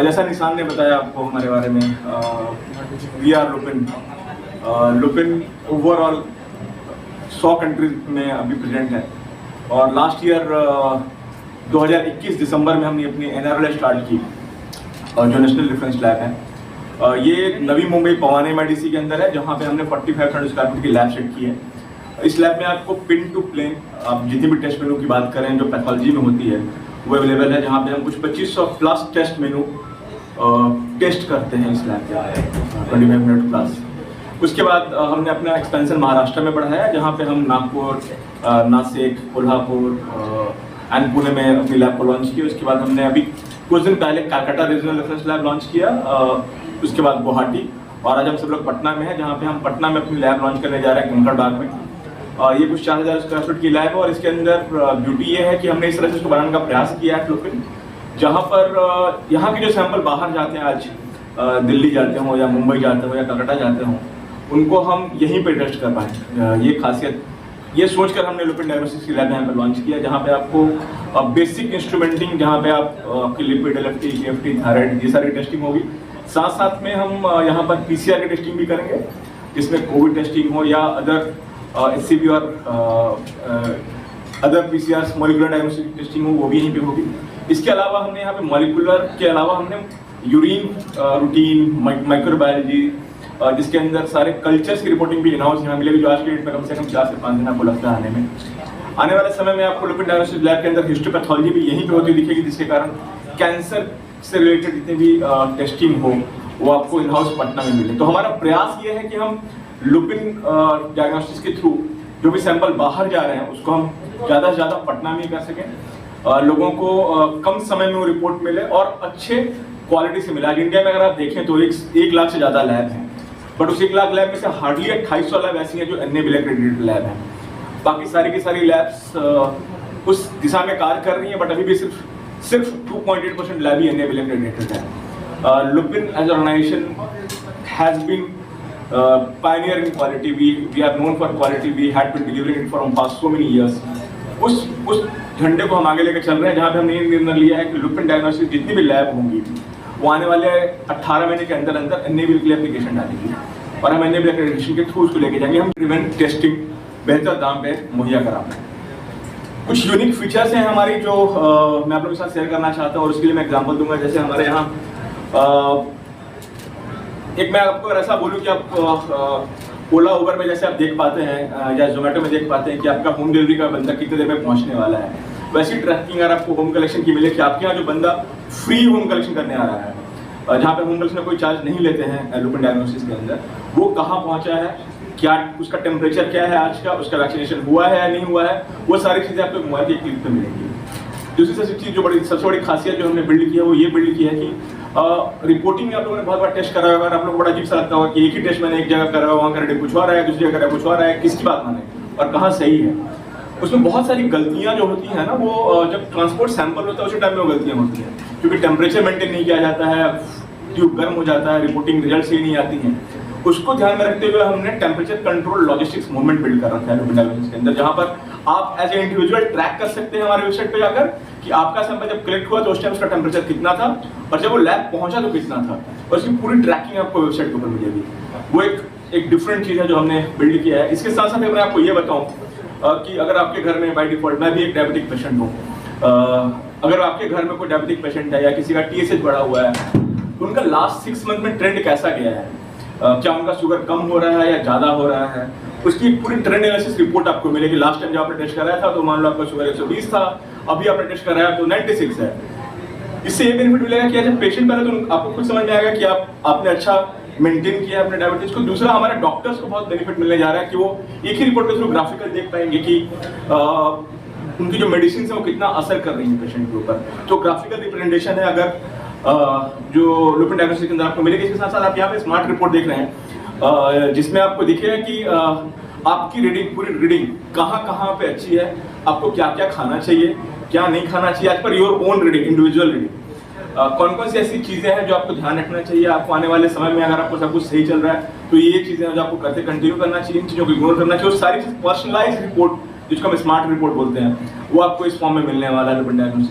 जैसा निशान ने बताया आपको हमारे बारे में, we are Lupin overall 100 countries में अभी प्रेजेंट है। और लास्ट ईयर 2021 दिसंबर में हमने अपनी NRL स्टार्ट की, जो नेशनल रेफरेंस लैब है। ये नवी मुंबई पवाने MIDC के अंदर है, जहाँ पे हमने 4500 स्क्वायर फीट की लैब सेट की है। इस लैब में आपको पिन टू प्लेन आप जितनी भी टेस्ट मेनू की बात करें जो पैथोलॉजी में होती है वो अवेलेबल है, जहाँ पे हम कुछ 2500 प्लस टेस्ट मेनू टेस्ट करते हैं इस लैब के 25 मिनट प्लस। उसके बाद हमने अपना एक्सपेंशन महाराष्ट्र में बढ़ाया, जहाँ पे हम नागपुर, नासिक, कोल्हापुर एंड पुणे में अपनी लैब को लॉन्च किया। उसके बाद हमने अभी कुछ दिन पहले Calcutta regional reference lab launch किया, उसके बाद गुवाहाटी, और आज हम सब लोग पटना में हैं, जहाँ पे हम पटना में अपनी लैब लॉन्च करने जा रहे हैं कंकड़ बाग में। ये कुछ 4000 स्क्वायर फीट की लैब है, और इसके अंदर ब्यूटी ये है कि हमने इस तरह से इसको बनाने का प्रयास किया है लुपिन, जहाँ पर यहाँ के जो सैंपल बाहर जाते हैं, आज दिल्ली जाते हो या मुंबई जाते हो या कलकत्ता जाते हो, उनको हम यहीं पे टेस्ट कर पाएँ। ये खासियत ये सोचकर हमने लुपिन डायग्नोस्टिक्स की लैब यहाँ पे लॉन्च किया, जहाँ पे आपको बेसिक इंस्ट्रूमेंटिंग, जहाँ पे आपकी लिपिड, LFT, EFT, थायराइड, ये सारी टेस्टिंग होगी। साथ साथ में हम यहाँ पर PCR की टेस्टिंग भी करेंगे, जिसमें कोविड टेस्टिंग हो या अदर HCV और other PCR molecular diagnostic testing हो, वो भी यहीं पे होगी। इसके अलावा हमने यहाँ पे मॉलिक्यूलर के अलावा हमने यूरिन रूटीन, माइक्रोबायोलॉजी, जिसके अंदर सारे कल्चर्स की रिपोर्टिंग भी इन-हाउस यहाँ मिलेगी, जो आज के डेट में कम से कम 4 से 5 दिन आपको लगता है आने में। आने वाले समय में आपको लुपिन डायग्नोस्टिक्स लैब के अंदर हिस्टोपैथोलॉजी भी यहीं पे होती दिखेगी, जिसके कारण कैंसर से रिलेटेड जितनी भी टेस्टिंग हो वो आपको इन-हाउस पटना में मिले। तो हमारा प्रयास ये है कि हम लुपिन डायग्नोस्टिक्स के थ्रू जो भी सैंपल बाहर जा रहे हैं उसको हम ज़्यादा से ज़्यादा पटना में कर सकें, लोगों को कम समय में वो रिपोर्ट मिले और अच्छे क्वालिटी से मिले। आज इंडिया में अगर आप देखें तो 1 लाख से ज़्यादा लैब हैं, बट उस 1 लाख लैब में से हार्डली 2800 लैब ऐसी हैं जो NABL एक्रेडिटेड लैब हैं। बाकी सारी की सारी लैब्स उस दिशा में कार्य कर रही हैं, बट अभी भी सिर्फ 2.8% लैब ही NABL एक्रेडिटेड है। Lupin as organisation has been pioneer in quality. We are known for quality. We had been delivering it for past so many years. उस झंडे को हम आगे लेकर चल रहे हैं, जहाँ पे हमने निर्णय लिया है कि लुपिन डायग्नोस्टिक्स जितनी भी लैब होंगी वो आने वाले 18 महीने के अंदर NABL के लिए एप्लीकेशन डालेंगे, और हम NABL एक्रेडिटेशन के थ्रू उसको लेके जाएंगे। हम प्रिवेंट टेस्टिंग बेहतर दाम पे मुहैया करा पाएं। कुछ यूनिक फीचर्स हैं हमारी जो मैं आप लोगों के साथ शेयर करना चाहता हूँ, और उसके लिए मैं एग्जाम्पल दूंगा। जैसे हमारे यहाँ एक मैं आपको अगर ऐसा बोलूँ कि आप ओला उबर में जैसे आप देख पाते हैं या जोमेटो में देख पाते हैं कि आपका होम डिलीवरी का बंदा कितने देर में पहुंचने वाला है, वैसी ट्रैकिंग अगर आपको होम कलेक्शन की मिले कि आपके यहाँ जो बंदा फ्री होम कलेक्शन करने आ रहा है, जहाँ पे होम कलेक्शन में कोई चार्ज नहीं लेते हैं लुपिन डायग्नोस्टिक्स के अंदर, वो कहाँ पहुँचा है, क्या उसका टेम्परेचर क्या है आज का, उसका वैक्सीनेशन हुआ है या नहीं हुआ है, वो सारी चीज़ें आपको मोबाइल के क्लिक पर मिलेंगी। दूसरी सबसे चीज़ जो सबसे बड़ी खासियत जो हमने बिल्ड की है वो ये बिल्ड की है कि रिपोर्टिंग में आप लोगों ने बहुत बार टेस्ट करा होगा, आप लोग बड़ा अजीब सा लगता होगा कि एक ही टेस्ट मैंने एक जगह करा, वहाँ का कुछ और है, दूसरी जगह करा कुछ और है, किसकी बात माने और कहाँ सही है। उसमें बहुत सारी गलतियाँ जो होती हैं ना, वो जब ट्रांसपोर्ट सैंपल होता है उसी टाइम में वो गलतियाँ होती हैं, क्योंकि टेम्परेचर मेंटेन नहीं किया जाता है, ट्यूब गर्म हो जाता है, रिपोर्टिंग रिजल्ट सही नहीं आती हैं। उसको ध्यान में रखते हुए हमने temperature control logistics movement build कर रखा है लुपिन डायग्नोस्टिक्स के अंदर, जहाँ पर आप एज ए इंडिविजुअल ट्रैक कर सकते हैं हमारे वेबसाइट पे जाकर कि आपका सैंपल जब कलेक्ट हुआ तो उस टाइम उसका टेम्परेचर कितना था, और जब वो लैब पहुंचा तो कितना था, और उसकी पूरी ट्रैकिंग आपको वेबसाइट के ऊपर मिलेगी। वो एक डिफरेंट चीज़ है जो हमने बिल्ड किया है। इसके साथ साथ मैं आपको ये बताऊँ कि अगर आपके घर में बाय डिफॉल्ट, मैं भी एक डायबिटिक पेशेंट हूँ, अगर आपके घर में कोई डायबिटिक पेशेंट है या किसी का TSH बढ़ा हुआ है, उनका लास्ट 6 मंथ में ट्रेंड कैसा गया है, क्या उनका शुगर कम हो रहा है या ज़्यादा हो रहा है, उसकी पूरी ट्रेंड एनालिसिस रिपोर्ट आपको मिलेगी। लास्ट टाइम जब आपने टेस्ट कराया था तो मान लो आपका शुगर 120 था, अभी आपने टेस्ट कराया तो 96 है। इससे ये बेनिफिट मिलेगा कि एज ए पेशेंट पहले तो आपको खुद समझ में आएगा कि आपने अच्छा मेंटेन किया अपने डायबिटीज को। दूसरा, हमारे डॉक्टर्स को बहुत बेनिफिट मिलने जा रहा है कि वो एक ही रिपोर्ट के थ्रू ग्राफिकल देख पाएंगे कि उनकी जो मेडिसिन है वो कितना असर कर रही है पेशेंट के ऊपर। तो ग्राफिकल रिप्रेजेंटेशन है अगर जो लुपिन डायग्नोस्टिक्स के अंदर आपको मिलेगी। इसके साथ साथ आप यहाँ पे स्मार्ट रिपोर्ट देख रहे हैं, जिसमें आपको दिखेगा कि आपकी रीडिंग, पूरी रीडिंग कहाँ पे अच्छी है, आपको क्या क्या खाना चाहिए, क्या नहीं खाना चाहिए, as per your own reading, individual reading. कौन कौन सी ऐसी चीज़ें हैं जो आपको ध्यान रखना चाहिए आपको आने वाले समय में, अगर आपको सब कुछ सही चल रहा है तो ये चीज़ें हैं जो आपको करते कंटिन्यू करना चाहिए, इन चीज़ों को इग्नोर करना चाहिए। और सारी चीज़ पर्सनलाइज रिपोर्ट जिसको हम स्मार्ट रिपोर्ट बोलते हैं, वो आपको इस फॉर्म में मिलने वाला है लुपिन डायग्नोस्टिक्स।